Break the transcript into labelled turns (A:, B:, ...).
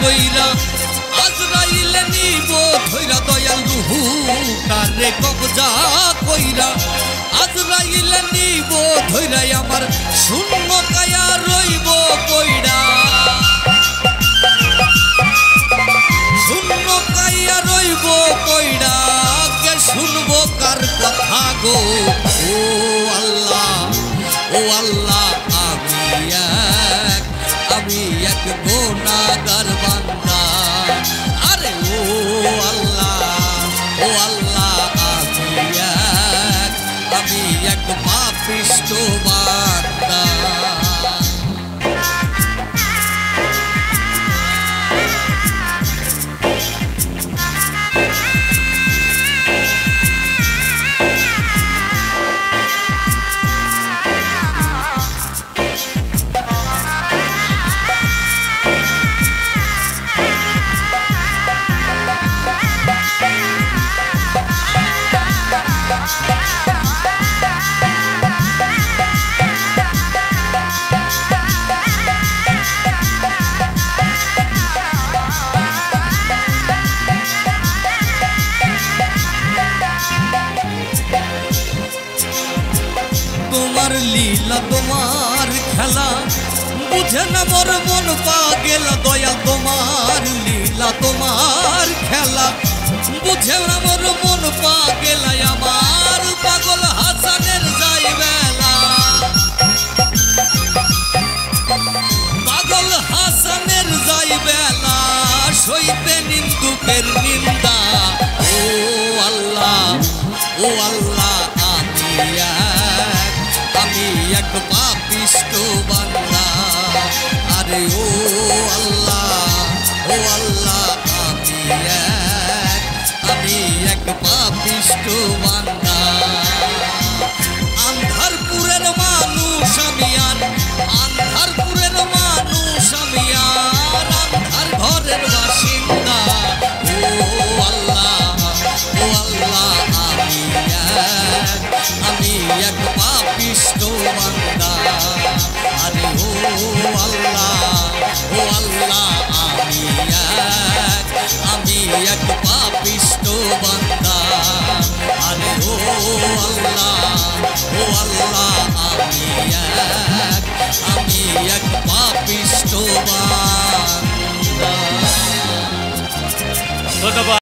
A: কইরা আজরাইলে নিব ধইরা দয়াল রুহু তারে কবজা কইরা আজরাইলে নিব ধইরা আমার শূন্য কায়া রইব কইরা শূন্য কায়া রইব কইরা কে শুনবো কার কথা গো ও আল্লাহ আমি এক গুনাহগার বান্দা আরে ও আল্লাহ আমি এক পাপিষ্ঠ বান্দা তোমার লীলা তোমার খেলা বুঝে না মোর মন পাগেল দয়াল তোমার লীলা তোমার খেলা বুঝে না মোর মন পাগেল আমার পাগল হাসানের যাই বেলা পাগল হাসানের যাই বেলা সইতে নিন্দুকের নিন্দা ও আল্লাহ আমি এক পাপিষ্ঠ বান্দা আরে ও আল্লাহ আমি এক পাপিষ্ঠ বান্দা আন্ধারপুরের মানুষ আমি আর আন্ধারপুরের মানুষ আমি আর আন্ধার ঘরের বাসিন্দা ও আল্লাহ আমি এক পাপিষ্ঠ বান্দা আরে ও আল্লাহ আমি এক পাপিষ্ঠ বান্দা আরে ও আল্লাহ আমি এক পাপিষ্ঠ বান্দা। ধন্যবাদ।